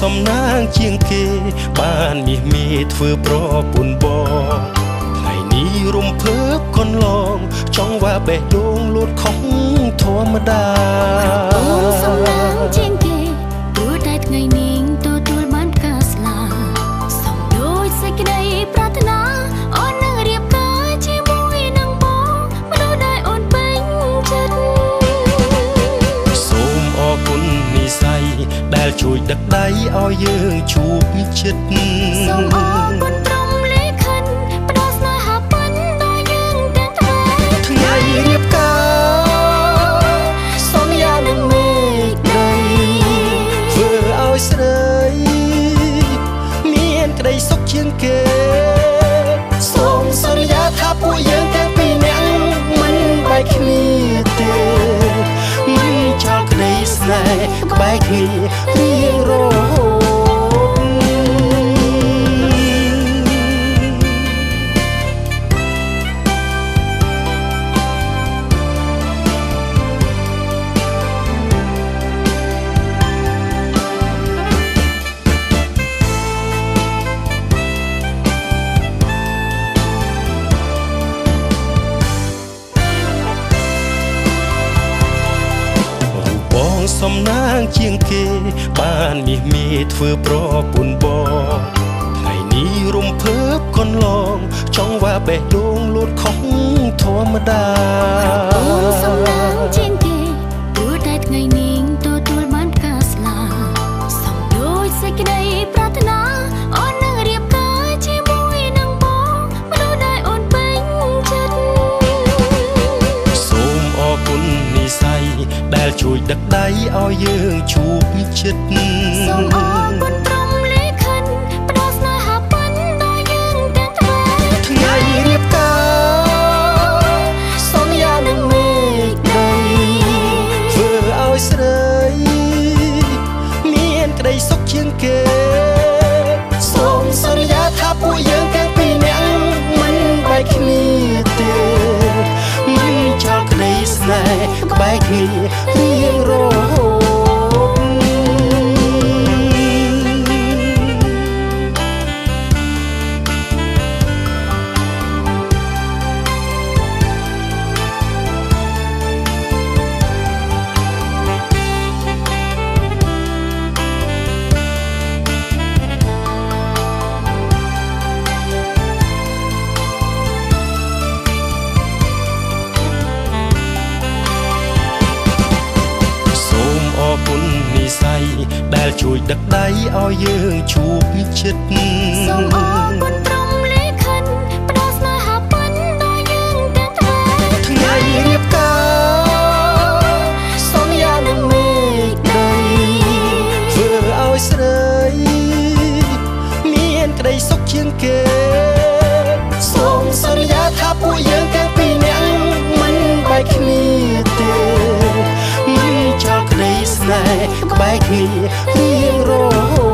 សំណាងជាងគេបានមាសមេធ្វើប្រពន្ធបងថ្ងៃនេះរំភើបកូនឡងចង់ว่าបេះដូងលូតខុសធម្មតាអូនសំណាងជាងគេទោះតែថ្ងៃនេះទទួលបានការស្លាសំដូចសេចក្តីប្រាថ្នាអូននឹងរៀបការជាមួយនឹងបងមនុស្សដែលអូនពេញចិត្តសូមអរគុណនិស្ស័យដែលជួយដឹកដៃឲ្យយើងជួបជិតសូមអរគុណព្រមលេខិនផ្ដល់ស្នេហាពិនដល់យើងទាំងថ្ងៃរៀបការសន្យានឹងមេឃដីធ្វើឲ្យស្រីមានក្តីសុខជាងគេសូមសន្យាថាពួកយើងទាំងពីរនាក់មិនបែកគ្នាទេមិនចោលក្តីស្នេហ៍ក្បែរគ្នារៀងរហូតសំណាងជាងគេបានមាសមេធ្វើប្រពន្ធបងថ្ងៃនេះរំភើបកូនឡងចង់ว่าបេះដូងលូតខុសធម្មតាអូនសំណាងជាងគេទោះតែថ្ងៃនេះទទួលបានការស្លាសំដូចសេចក្តីប្រាថ្នាអូននឹងរៀបការជាមួយនឹងបងមនុស្សដែលអូនពេញចិត្តសូមអរគុណនិស្ស័យដែលជួយដឹកដៃឲ្យយើងជួបជិតសូមអរគុណព្រមលេខិនផ្ដល់ស្នេហាពិនដល់យើងទាំងថ្ងៃរៀបការសន្យានឹងមេឃដីធ្វើឲ្យស្រីមានក្តីសុខជាងគេសូមសន្យាថាពួកយើងទាំងពីរនាក់មិនបែកគ្នាទេមិនចោលក្តីស្នេហ៍ក្បែរគ្នារៀងរហូតដែលជួយដឹកដៃឲ្យយើងជួបជិតសូមអរគុណព្រមលេខិនផ្ដល់ស្នេហាពិនដល់យើងទាំងថ្ងៃរៀបការសន្យានឹងមេឃដីធ្វើឲ្យស្រីមានក្តីសុខជាងគេសូមសន្យាថាពួកយើងទាំងពីរនាក់មិនបែកគ្នាទេមិនចោលក្តីស្នេហ៍ក្បែរគ្នារៀងរហូត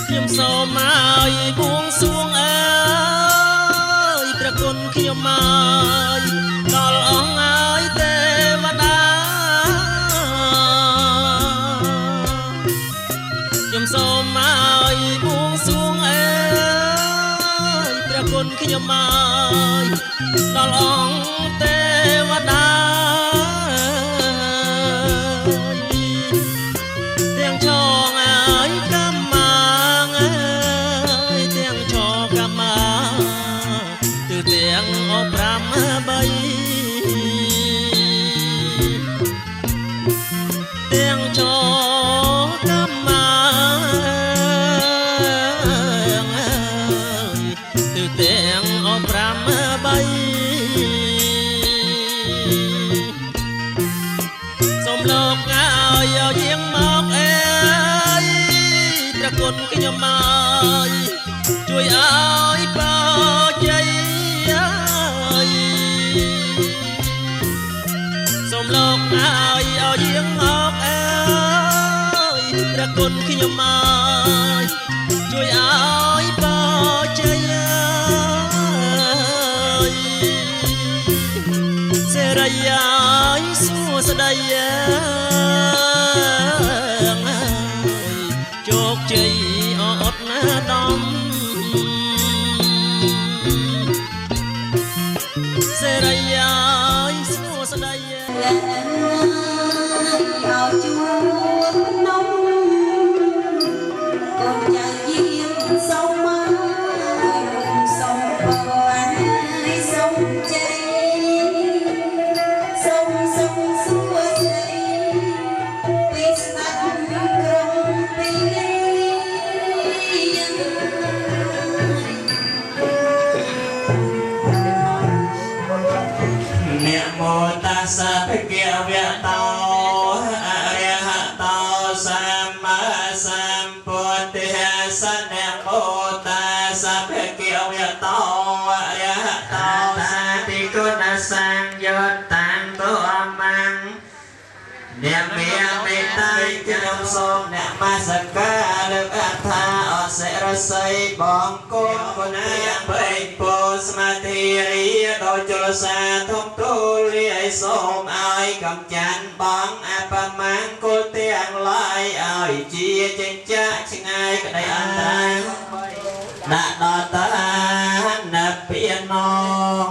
ខ្ញុំសូមឲ្យបួងសួងអើយព្រះគុណខ្ញុំមកដល់អង្គឲ្យទេវតាខ្ញុំសូមឲ្យបួងសួងអើយព្រះគុណខ្ញុំមកដល់អង្គទេវតាទាំងឆងអើយកម្មទាំងអប5 3ទាំងចកម្មទៅទាំងអប5 3សូមលោកឲ្យយាងមកអើយប្រគុណខ្ញុំមកជួយឲ្យបោជ័យ អើយឲ្យយាងមកអើយព្រះគុណខ្ញុំអើយជួយឲ្យបោជ័យសេរីឲ្យសួស្ដីជោគជ័យអត់ណាដំសេរីឲ្យសួស្ដីឲ្យជួបនំកូនចៅយាងសូមមកសូមបានសូមជ័យសូមសួស្ដីពីស្ដេចក្រុងពីนะโมตัสสะภะคะวะโตอะระหะโตสัมมาสัมพุทธัสสะนะโมตัสสะภะคะวะโตอะระหะโตสัมติกุณสังยุตตังตุอะมังអ្នកមានមេត្តាខ្ញុំសូមអ្នកមាសកាលើកអត្ថាអសិរស័យបងគុំគុណយ៉ាងបេពោស្មាធិរីដោយចលសាធំទូលឲ្យសូមឲ្យកំចាន់បងអបមង្គលទាំងឡាយឲ្យជាចិញ្ចាឆ្ងាយក្តីអន្តរាយដាក់ដល់តាណពានង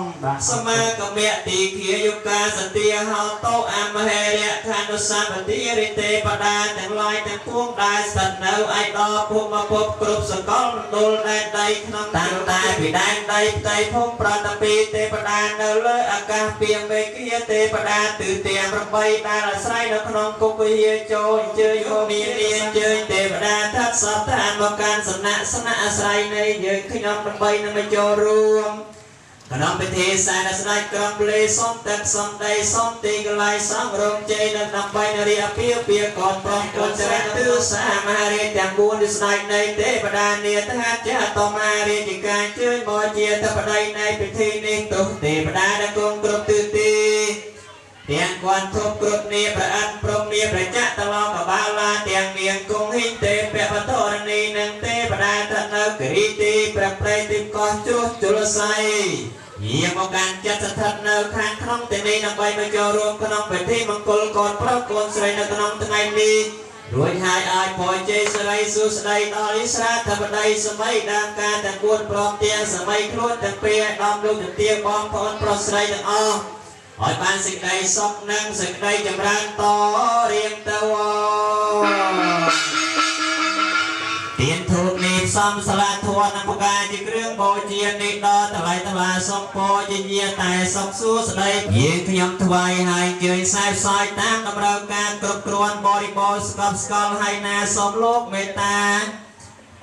សមាគមទីគាយុកាសទាហោតោអមហេរៈខណ្ឌសម្បទារិទេបដាទាំងឡាយទាំងពួងដែលស្ថិតនៅឯដល់ភូមិភពគ្រប់សកលមណ្ឌលដែនដីក្នុងតាំងតែពីដែនដីផ្ទៃភូមិប្រតិពីទេបដានៅលើអាកាសពាងមេគាទេបដាទិទាំង8ដែលអាស្រ័យនៅក្នុងគុកវិហារចូលអញ្ជើញមកមានអញ្ជើញទេវតាថាសពឋានមកកាន់សំណាក់ស្នាក់អាស្រ័យនៃយើងខ្ញុំដើម្បីនឹងមកចូលរួមក្នុងពិធីសែនស្ដេចក្រុងពលីសូមទឹកសូមដីសូមទីកន្លែងសំរងជ័យនៅដើម្បីនារីអពាហ៍ពាកូនប្រុសកូនចរិតទិសាមហារាជទាំង4ដែលស្ដេចនៃទេវតានាថាចាតមហារាជការជើញមកជាធិបតីនៃពិធីនេះទុទេវតាដែលគង់គ្រប់ទិសទីទាំងគាត់ធប់គ្រប់នាព្រះអន្តព្រមនាព្រះចក្រឡងកបាឡាទាំងនាងគង់ហិញទេពបតរណីនិងទេវតាទៅនៅគិរីទីព្រះព្រៃទីកោះជ្រោះជលស័យយាងមកកាន់ចិត្តស្ថិតនៅខាងក្នុងទីនេះដើម្បីមកចូលរួមក្នុងពិធីមង្គលកូនប្រុសកូនស្រីនៅក្នុងថ្ងៃនេះរួចហើយឲ្យពរជ័យសិរីសួស្ដីដល់ឥស្រាធិបតីសម័យដើមការទាំង4ព្រមទាំងសម័យខ្លួនទាំងពីរដល់លោកទទាបងប្អូនប្រុសស្រីទាំងអស់ឲ្យបានសេចក្តីសុខនិងសេចក្តីចម្រើនតរៀងទៅទៀនធូបនេះសំស្លាធម៌និងប្រការជាគ្រឿងបូជានេះដល់ថ្លៃថ្លាសុខពរជាញាតែសុខសួស្តីយើងខ្ញុំថ្វាយឲ្យជើញសែផ្សាយតាមតម្រូវការគ្រប់គ្រាន់បរិបូរណ៍ស្កប់ស្កល់ហើយណាសូមលោកមេត្តា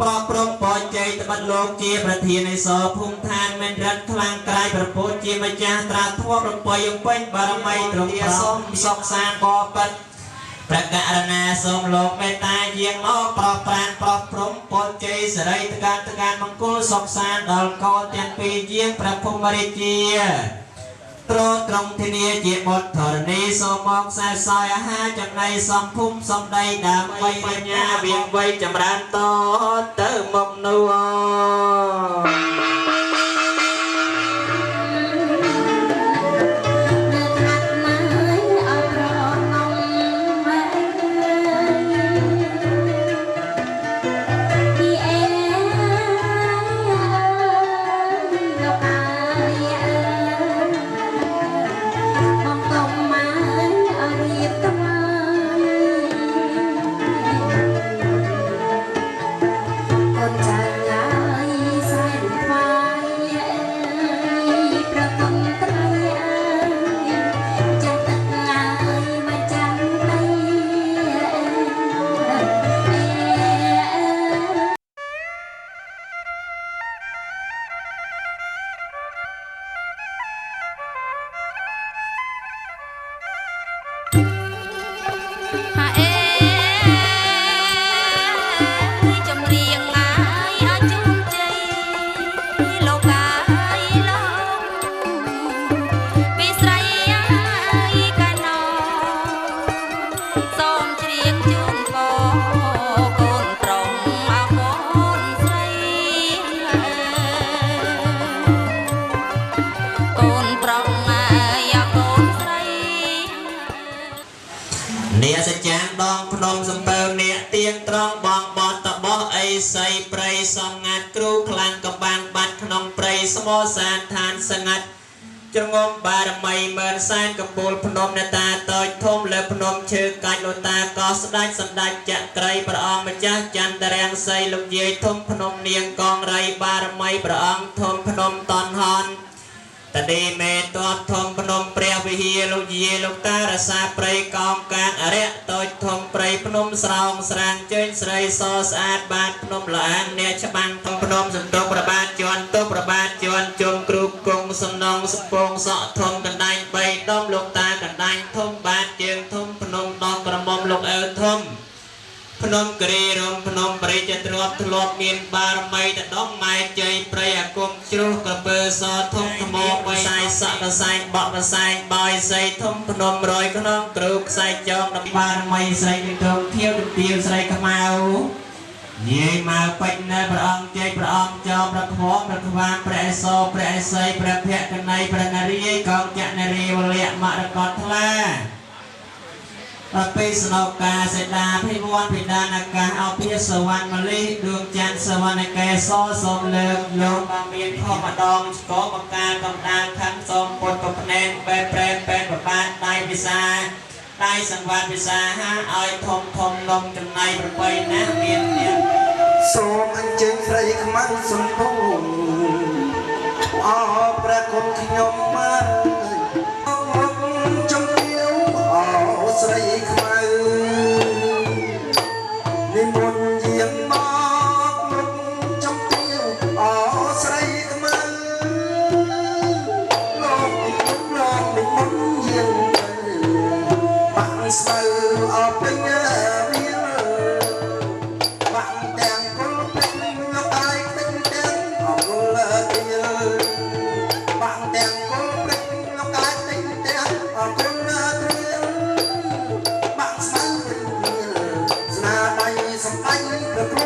ប្រព្រឹត្តបច្ច័យត្បិតលោកជាប្រធាននៃសភូមិឋានមានរិទ្ធខ្លាំងក្រៃប្រពុតជាម្ចាស់ត្រាធម៌ប្រពៃអំពេញបារមីទ្រង់សូមសុខសាន្តបបិទ្ធប្រការណាសូមលោកមេត្តាយាងមកប្រោះប្រានប្រោះព្រំបច្ច័យសិរីតកានមង្គលសុខសាន្តដល់កូនទាំងពីរយាងព្រះភូមិរាជាត្រង់ធានាជាបុត្រធរណីសូមមកខ្សែសោយអាហារចំណីសំភុំសំដីដើម្បីបញ្ញាវាងវៃចម្រើនតទៅមកនោះHãy subscribe cho kênh Ghiền Mì Gõ để không bỏ lỡ សូមច្រៀងជូនពរកូនប្រុសមកកូនស្រីកូនប្រុសអាយកូនស្រីអ្នកសច្ចាដងភ្នំសំពើអ្នកទៀងត្រង់បងបតតបោះអីស័យព្រៃសំងាត់គ្រូខ្លាំងកំបាំងបាត់ក្នុងព្រៃស្មោសានឋានសងាត់ជ្រងំបារមីមើលសែនកំពូលភ្នំអ្នកតាតូចធំលើភ្នំឈើកាច់លោតាក៏ស្ដាច់សម្ដេចចក្រីព្រះអង្គម្ចាស់ចន្ទរាំងសីលោកយាយធំភ្នំនាងកងរៃបារមីព្រះអង្គធំភ្នំតនហនតឌីមេតបធំភ្នំព្រះវិហារលោកយាយលោកតារសាព្រៃកោមកាងអរិយតូចធំព្រៃភ្នំស្រោងស្រាងជើញស្រីសស្អាតបាតភ្នំលាងអ្នកច្បាំងធំភ្នំសន្ទុកប្របាទជន់ទុកប្របាទជន់ជុំគ្រូគង់សំណងសពងសក់ធំកណ្ដាញ់3ដុំលោកតាកណ្ដាញ់ធំបាទជើងធំភ្នំដងក្រមុំលោកអើធំភ្នំគ្រីរំភ្នំបរិយទ្របធ្លាប់មានបារមីតដងម៉ែជ័យព្រៃអាគមជ្រុះក្រពើសធំថ្មបៃសាយសក់កសែងបក់កសែងបយស័យធំភ្នំរយក្នុងគ្រូខ្សែចងដល់បារមីស្រីនឹងធំធៀវទៅទៀវស្រីខ្មៅយាយមកពេជ្រនៅព្រះអង្គជ័យព្រះអង្គចោមរខ្វងរខ្វានព្រះអសរព្រះអស័យព្រះភក្តនីព្រះនារីកងចនារីវលៈមរកតថ្លាអបិសនោកាសេដាភិវ័នភិដានអាកាសអភិសវណ្ណមលិដួងច័ន្ទសវណ្ណកែសសូមលើកលោកមកមានខម្ដងស្គរមកការកំដាលខណ្ឌសូមពុទ្ធប្រណែនបែបប្រែបែបប្របាទដៃវិសាដៃសង្វាតវិសាហាឲ្យធំធំនំចំណៃប្របីណាស់មានទៀតសូមអញ្ជើញស្រីខ្មាំងសំពូអរព្រះគុណខ្ញុំមកចំទាវអរស្រីខ្មៅនិមន្តយាងមកមុខចំទាវអរស្រីខ្មៅលោកនិមន្តយាងទៅបាក់ស្មៅអរពេញមានបាក់ទាំងគុលពេញលោកអាយពេញទាំងអរគុលទៀលបាក់ទាំងគុលពេញលោកអាយពេញទាំងអរគុលទៀលបាក់ស្មៅពេញទៀលស្នាដៃសម្ដេចព្រះគ្រូ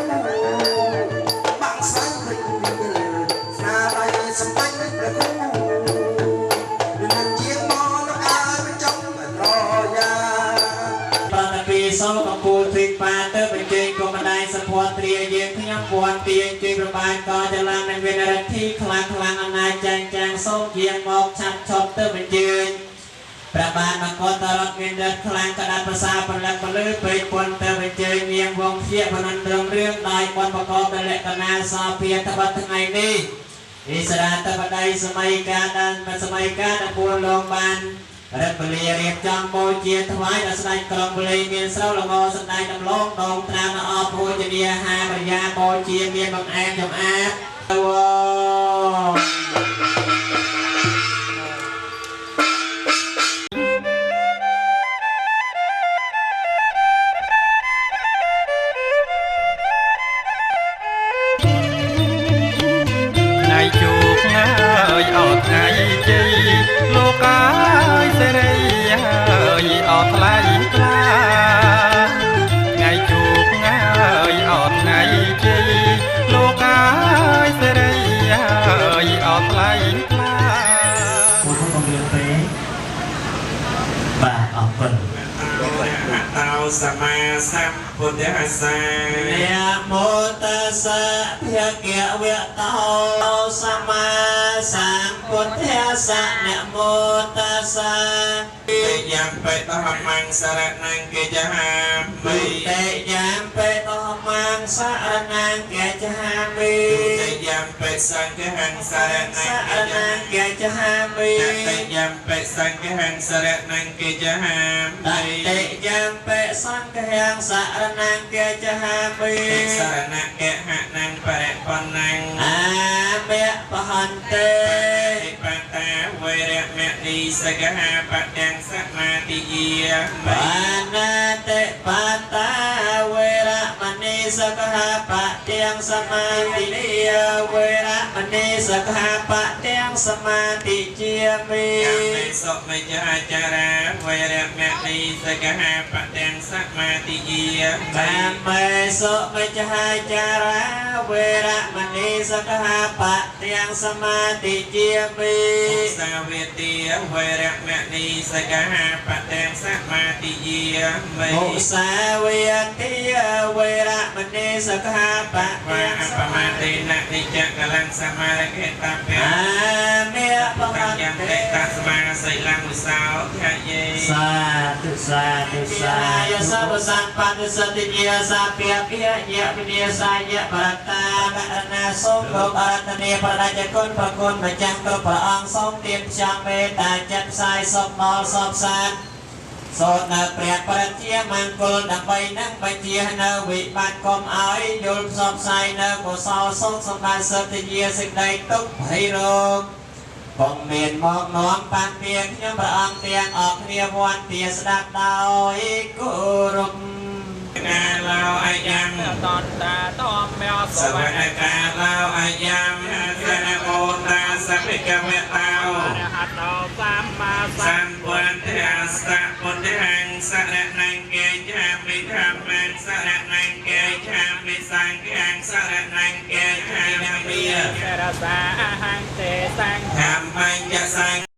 បាក់ស្មៅពេញទៀលស្នាដៃសម្ដេចព្រះគ្រូជាងមកលោកអាយបញ្ចុងត្រយ៉ាប្រណពីសោកំពូលទ្រីប៉ាទៅបញ្ជេញកុំបណ្ដាយសភ័ទ្រាយើងខ្ញុំពួនទាញជ័យប្របាទក៏ចលានមានរទ្ធីខ្លាំងខ្លាំងអំណាចចាញ់ចាំងសូមជាងមកឆាត់ឈប់ទៅបញ្ជើញព្រះបាទមកតរតមានរត់ខ្លាំងក្តាប់ភាសាពលិកពលឺពេកពុនទៅបញ្ជើញនាងវងជាបនន្តរងរឿងដោយបនបកបដោយលក្ខណៈសោភាតបတ်ថ្ងៃនេះអិសរាតបដៃសម័យកាលដល់សម័យកាលដល់ពួនលោកបានរត់ពលារៀបចំបូជាថ្វាយដល់ស្ដេចក្រុងវលីមានស្រូវល្ងសម្ដេចដំឡងដងត្រាំអបពុជនីហាបរិយាបូជាមានបង្អែមចំអាបថ្ងៃជោគណាយអត់ថ្ងៃជ័យលោកអើយសេរីហើយអត់ថ្លៃថ្លាថ្ងៃជោគណាយអត់ថ្ងៃជ័យលោកអើយសេរីហើយអត់ថ្លៃថ្លាពុទ្ធពលិពេបាទអរគុណអោសម្មាសម្ពុទ្ធស្សសាណាមោតស្សៈភគវៈតោសម្មាសម្ពុទ្ធស្សៈណាមោតស្សៈទេយ៉ាំបេតហមង្សរណង្កិចហាមិទេយ៉ាំបេតហមង្សរណង្កិចហាមិទេយ៉ាំបេសង្ឃហង្សរណង្កិចហាមិទេយ៉ាំបេសង្ឃហង្សរណង្កិចហាមិទេយ៉ាំបេសង្ឃហង្សរណង្កិចហាមិសរណង្កិហណង្បរិបណង្អាមេបហន្ទេបតាវេរមនីសកហាបទាំងសមាទិយាបាណាតិបតាវេរមនីសកហាប ទាំងសមាធិយាវេរមណីសិក្ខាបៈទាំងសមាធិជាមីសុមិច្ឆាចារាវេរមណីសិក្ខាបៈទាំងសមាធិយាតាមមេសុមិច្ឆាចារាវេរមណីសិក្ខាបៈទាំងសមាធិជាមីសាវេទាវេរមណីសិក្ខាបៈទាំងសមាធិយាមីសាវេទាវេរមណីសិក្ខាបៈទាំងសមាធិនិច្ចកលំសមារកេតបៈមេបមញ្ញតេតស្មាសិលំវិសោធយេសាធុសាធុសាយសបសម្បត្តិសតិយាសាភិភិយៈវិនិសាយៈបរតាករណាសូមលោកអរតនីប្រដាច់គុណប្រគុណម្ចាស់គ្រប់ព្រះអង្គសូមទានផ្សំមេត្តាចិត្តផ្សាយសុំមកសុំសាទសូមនៅព្រះបរិជាមង្គលដើម្បីនឹងបញ្ជានៅវិបត្តិកុំឲ្យយល់ផ្សព្វផ្សាយនៅកុសលសុខសម្បត្តិសតិយាសេចក្តីទុក្ខភ័យរោគកុំមានមកនាំបាត់ពីខ្ញុំព្រះអង្គទាំងអស់គ្នាវន្ទាស្ដាប់ដោយគោរពកាឡោអាយ៉ាំតនតាតមមេអសវនកាឡោអាយ៉ាំសនមោតាសភិកវេតោអរហតោសម្មាសម្ពុទ្ធិសៈពុទ្ធិងសរណង្កេចាមិធម្មងសរណង្កេចាមិសង្ឃังសរណង្កេចាមិរសាអហង្ទេសង្ឃម្មញ្ញសង្ឃ